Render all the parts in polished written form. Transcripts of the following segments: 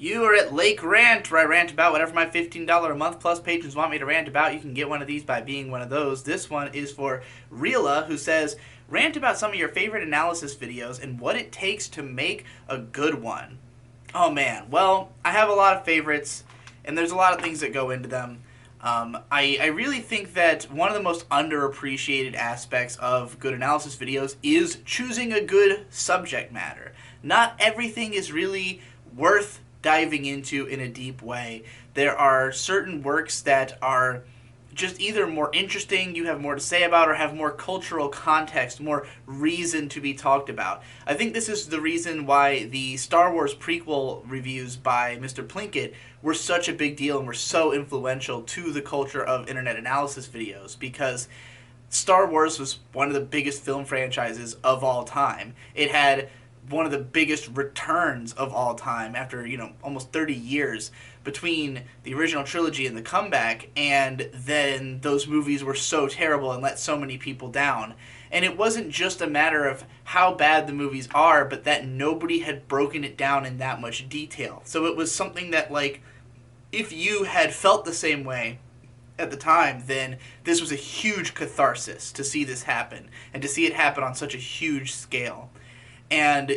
You are at Lake Rant, where I rant about whatever my $15 a month plus patrons want me to rant about. You can get one of these by being one of those. This one is for Reela, who says, rant about some of your favorite analysis videos and what it takes to make a good one. Oh man, well, I have a lot of favorites, and there's a lot of things that go into them. I really think that one of the most underappreciated aspects of good analysis videos is choosing a good subject matter. Not everything is really worth diving into in a deep way. There are certain works that are just either more interesting, you have more to say about, or have more cultural context, more reason to be talked about. I think this is the reason why the Star Wars prequel reviews by Mr. Plinkett were such a big deal and were so influential to the culture of internet analysis videos, because Star Wars was one of the biggest film franchises of all time. It had one of the biggest returns of all time after, almost 30 years between the original trilogy and the comeback, and then those movies were so terrible and let so many people down. And it wasn't just a matter of how bad the movies are, but that nobody had broken it down in that much detail. So it was something that, if you had felt the same way at the time, then this was a huge catharsis to see this happen, and to see it happen on such a huge scale. And,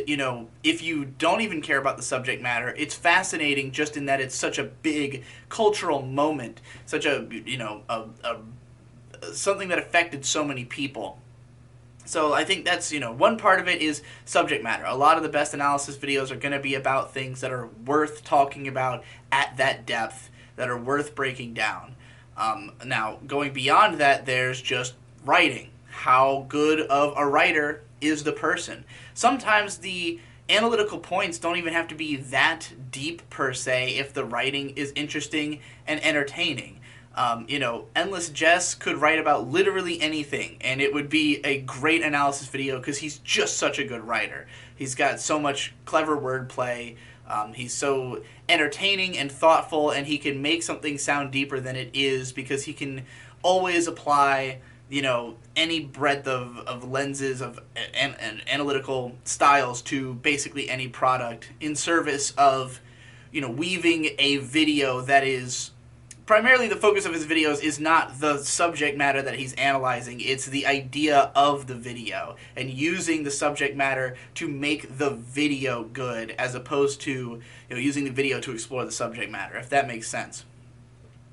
if you don't even care about the subject matter, it's fascinating just in that it's such a big cultural moment, such something that affected so many people. So I think that's, one part of it is subject matter. A lot of the best analysis videos are going to be about things that are worth talking about at that depth, that are worth breaking down. Now, going beyond that, there's just writing. How good of a writer is the person? Sometimes the analytical points don't even have to be that deep per se if the writing is interesting and entertaining. Endless Jess could write about literally anything, and it would be a great analysis video because he's just such a good writer. He's got so much clever wordplay. He's so entertaining and thoughtful, and he can make something sound deeper than it is because he can always apply any breadth of lenses and analytical styles to basically any product in service of, weaving a video that is primarily the focus of his videos is not the subject matter that he's analyzing, it's the idea of the video, and using the subject matter to make the video good as opposed to, using the video to explore the subject matter, if that makes sense.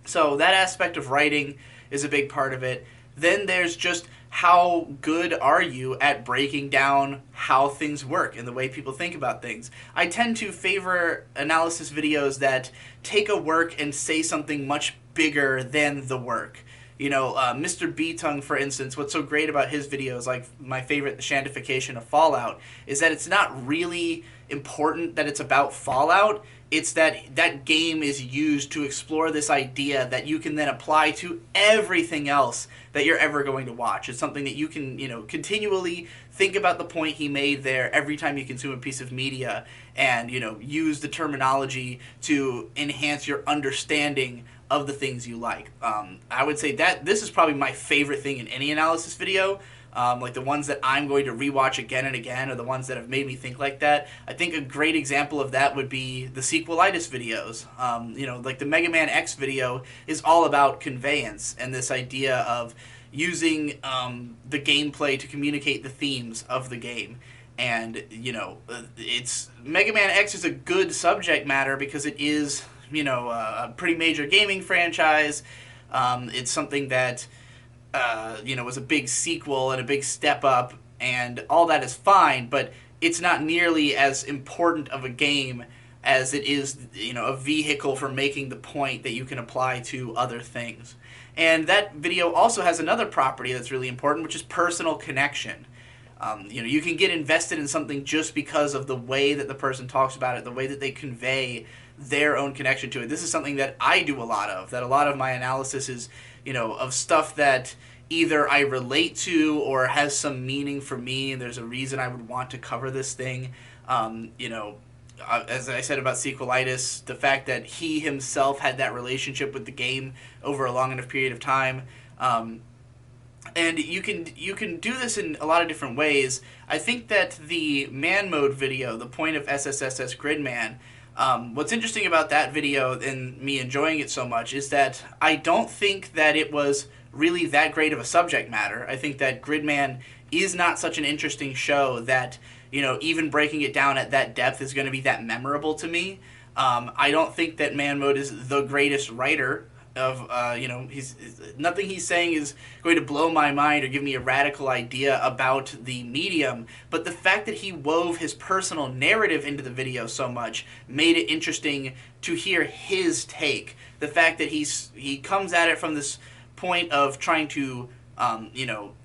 So that aspect of writing is a big part of it. Then there's just how good are you at breaking down how things work and the way people think about things. I tend to favor analysis videos that take a work and say something much bigger than the work. Mr. B-Tongue, for instance, what's so great about his videos, like my favorite, The Shandification of Fallout, is that it's not really important that it's about Fallout. It's that that game is used to explore this idea that you can then apply to everything else that you're ever going to watch. It's something that you can, continually think about the point he made there every time you consume a piece of media, and, use the terminology to enhance your understanding of the things you like. I would say that this is probably my favorite thing in any analysis video. Like the ones that I'm going to rewatch again and again are the ones that have made me think like that. I think a great example of that would be the sequelitis videos. Like the Mega Man X video is all about conveyance and this idea of using the gameplay to communicate the themes of the game. And, it's Mega Man X is a good subject matter because it is, a pretty major gaming franchise. It's something that was a big sequel and a big step up, and all that is fine, but it's not nearly as important of a game as it is, a vehicle for making the point that you can apply to other things. And that video also has another property that's really important, which is personal connection. You can get invested in something just because of the way that the person talks about it, the way that they convey their own connection to it. This is something that I do a lot of, that a lot of my analysis is, of stuff that either I relate to or has some meaning for me, and there's a reason I would want to cover this thing. As I said about sequelitis, the fact that he himself had that relationship with the game over a long enough period of time. And you can do this in a lot of different ways. I think that the man mode video, the point of SSSS Gridman, What's interesting about that video and me enjoying it so much is that I don't think that it was really that great of a subject matter. I think that Gridman is not such an interesting show that, even breaking it down at that depth is going to be that memorable to me. I don't think that Man Mode is the greatest writer of, he's nothing he's saying is going to blow my mind or give me a radical idea about the medium, but the fact that he wove his personal narrative into the video so much made it interesting to hear his take. The fact that he comes at it from this point of trying to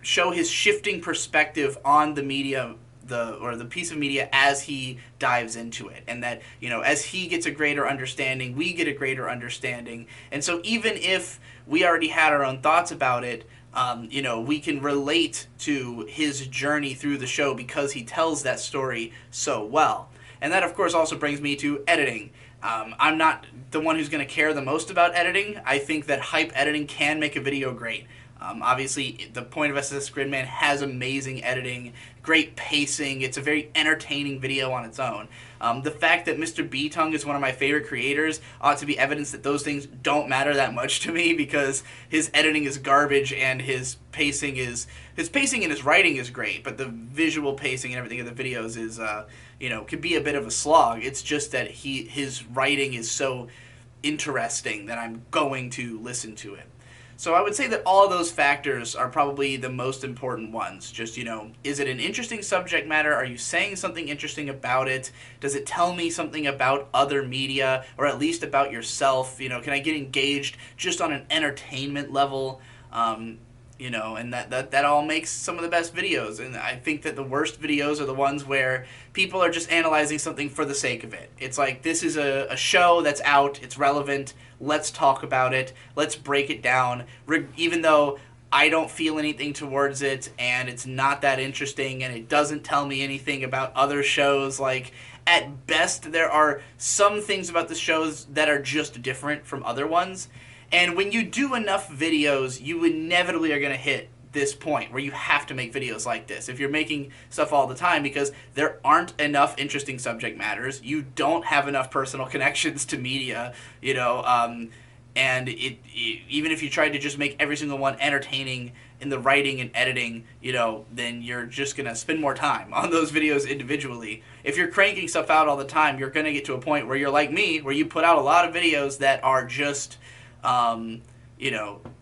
show his shifting perspective on the media, the piece of media, as he dives into it, and that as he gets a greater understanding, we get a greater understanding. And so even if we already had our own thoughts about it, we can relate to his journey through the show because he tells that story so well. And that, of course, also brings me to editing. I'm not the one who's going to care the most about editing. I think that hype editing can make a video great. Obviously, the point of SS Gridman has amazing editing, great pacing. It's a very entertaining video on its own. The fact that Mr. B-Tongue is one of my favorite creators ought to be evidence that those things don't matter that much to me, because his editing is garbage and his pacing and his writing is great, but the visual pacing and everything of the videos is, could be a bit of a slog. It's just that his writing is so interesting that I'm going to listen to it. So I would say that all of those factors are probably the most important ones. Just, is it an interesting subject matter? Are you saying something interesting about it? Does it tell me something about other media, or at least about yourself? Can I get engaged just on an entertainment level? And that all makes some of the best videos. And I think that the worst videos are the ones where people are just analyzing something for the sake of it. It's like, this is a show that's out, it's relevant, let's talk about it, let's break it down, even though I don't feel anything towards it, and it's not that interesting, and it doesn't tell me anything about other shows. Like, at best, there are some things about the shows that are just different from other ones. And when you do enough videos, you inevitably are going to hit this point where you have to make videos like this. If you're making stuff all the time, because there aren't enough interesting subject matters, you don't have enough personal connections to media, and even if you tried to just make every single one entertaining in the writing and editing, then you're just going to spend more time on those videos individually. If you're cranking stuff out all the time, you're going to get to a point where you're like me, where you put out a lot of videos that are just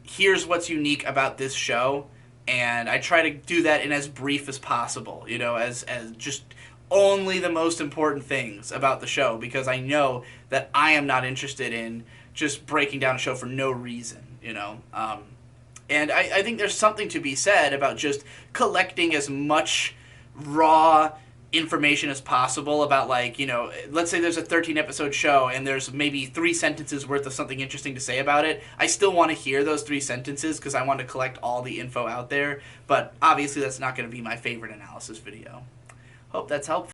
here's what's unique about this show, and I try to do that in as brief as possible, as just only the most important things about the show, because I know that I am not interested in just breaking down a show for no reason, and I think there's something to be said about just collecting as much raw information as possible about, like, let's say there's a 13 episode show and there's maybe 3 sentences worth of something interesting to say about it. I still want to hear those 3 sentences because I want to collect all the info out there, but obviously that's not going to be my favorite analysis video. Hope that's helpful.